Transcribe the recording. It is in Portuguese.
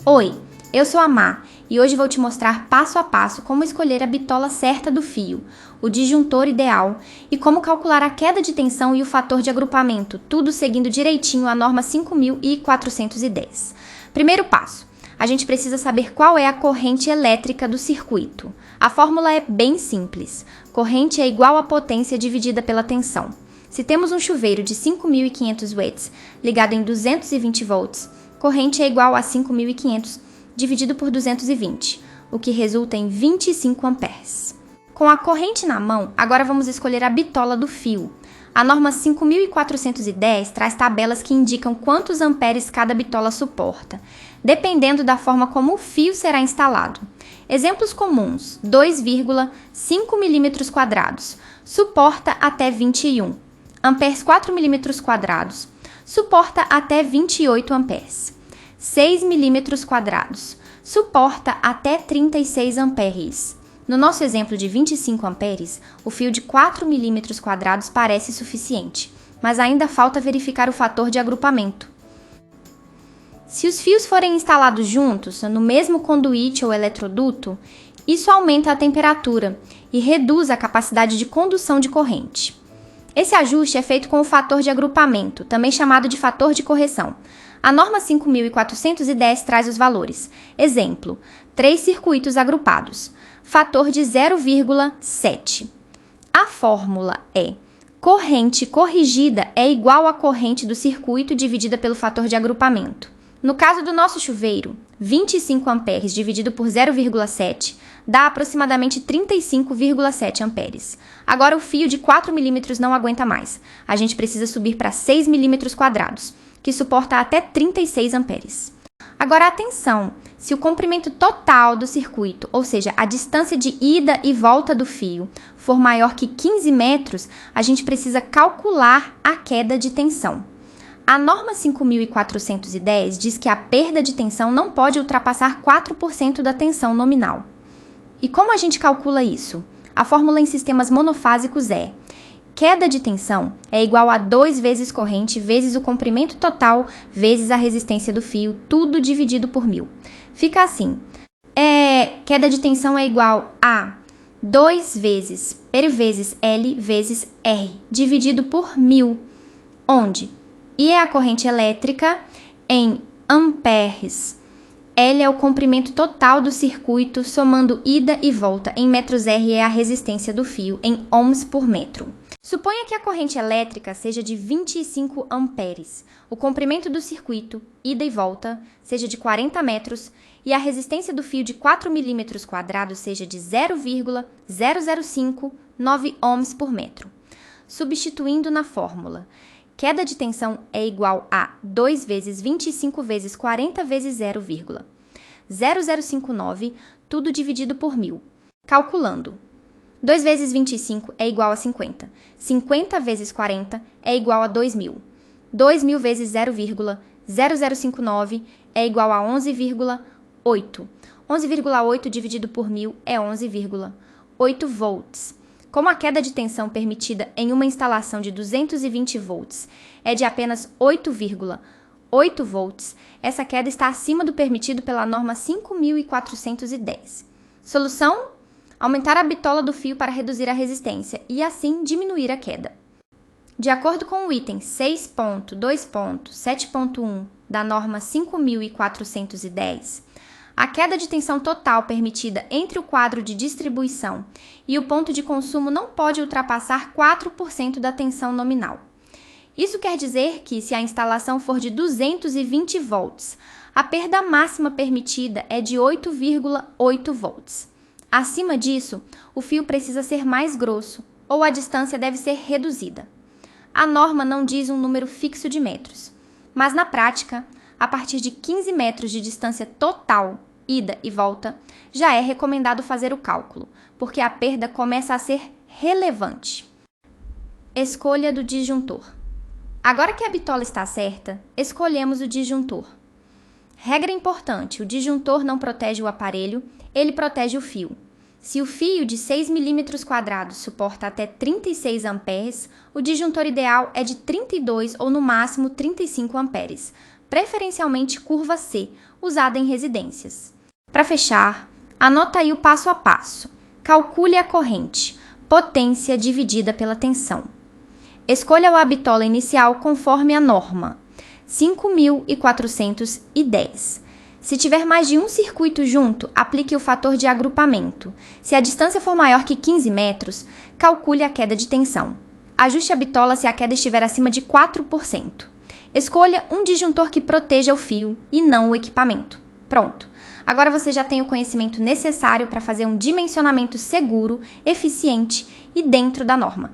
Oi, eu sou a Má e hoje vou te mostrar passo a passo como escolher a bitola certa do fio, o disjuntor ideal e como calcular a queda de tensão e o fator de agrupamento, tudo seguindo direitinho a norma 5410. Primeiro passo, a gente precisa saber qual é a corrente elétrica do circuito. A fórmula é bem simples, corrente é igual à potência dividida pela tensão. Se temos um chuveiro de 5.500 watts ligado em 220 volts, corrente é igual a 5.500 dividido por 220, o que resulta em 25 amperes. Com a corrente na mão, agora vamos escolher a bitola do fio. A norma 5410 traz tabelas que indicam quantos amperes cada bitola suporta, dependendo da forma como o fio será instalado. Exemplos comuns: 2,5 mm², suporta até 21. Amperes 4 mm², suporta até 28 amperes. 6 mm², suporta até 36 amperes. No nosso exemplo de 25 amperes, o fio de 4 mm² parece suficiente, mas ainda falta verificar o fator de agrupamento. Se os fios forem instalados juntos, no mesmo conduíte ou eletroduto, isso aumenta a temperatura e reduz a capacidade de condução de corrente. Esse ajuste é feito com o fator de agrupamento, também chamado de fator de correção. A norma 5410 traz os valores. Exemplo: 3 circuitos agrupados. Fator de 0,7. A fórmula é: corrente corrigida é igual à corrente do circuito dividida pelo fator de agrupamento. No caso do nosso chuveiro, 25 amperes dividido por 0,7 dá aproximadamente 35,7 amperes. Agora o fio de 4 mm não aguenta mais. A gente precisa subir para 6 mm², que suporta até 36 amperes. Agora atenção, se o comprimento total do circuito, ou seja, a distância de ida e volta do fio, for maior que 15 metros, a gente precisa calcular a queda de tensão. A norma 5410 diz que a perda de tensão não pode ultrapassar 4% da tensão nominal. E como a gente calcula isso? A fórmula em sistemas monofásicos é: queda de tensão é igual a 2 vezes corrente vezes o comprimento total vezes a resistência do fio, tudo dividido por 1000. Fica assim: queda de tensão é igual a 2 vezes P vezes L vezes R, dividido por 1000, onde I é a corrente elétrica em amperes. L é o comprimento total do circuito, somando ida e volta. Em metros R é a resistência do fio, em ohms por metro. Suponha que a corrente elétrica seja de 25 amperes, o comprimento do circuito, ida e volta, seja de 40 metros e a resistência do fio de 4 mm² seja de 0,0059 ohms por metro. Substituindo na fórmula, queda de tensão é igual a 2 vezes 25 vezes 40 vezes 0,0059, tudo dividido por 1000. Calculando. 2 vezes 25 é igual a 50. 50 vezes 40 é igual a 2000. 2000 vezes 0,0059 é igual a 11,8. 11,8 dividido por 1000 é 11,8 volts. Como a queda de tensão permitida em uma instalação de 220 volts é de apenas 8,8 volts, essa queda está acima do permitido pela norma 5410. Solução: aumentar a bitola do fio para reduzir a resistência e assim diminuir a queda. De acordo com o item 6.2.7.1 da norma 5410, a queda de tensão total permitida entre o quadro de distribuição e o ponto de consumo não pode ultrapassar 4% da tensão nominal. Isso quer dizer que, se a instalação for de 220 volts, a perda máxima permitida é de 8,8 volts. Acima disso, o fio precisa ser mais grosso ou a distância deve ser reduzida. A norma não diz um número fixo de metros, mas na prática, a partir de 15 metros de distância total, ida e volta, já é recomendado fazer o cálculo, porque a perda começa a ser relevante. Escolha do disjuntor. Agora que a bitola está certa, escolhemos o disjuntor. Regra importante: o disjuntor não protege o aparelho, ele protege o fio. Se o fio de 6 mm² suporta até 36 amperes, o disjuntor ideal é de 32 ou no máximo 35 amperes, preferencialmente curva C, usada em residências. Para fechar, anota aí o passo a passo. Calcule a corrente, potência dividida pela tensão. Escolha o bitola inicial conforme a norma, 5.410. Se tiver mais de um circuito junto, aplique o fator de agrupamento. Se a distância for maior que 15 metros, calcule a queda de tensão. Ajuste a bitola se a queda estiver acima de 4%. Escolha um disjuntor que proteja o fio e não o equipamento. Pronto! Agora você já tem o conhecimento necessário para fazer um dimensionamento seguro, eficiente e dentro da norma.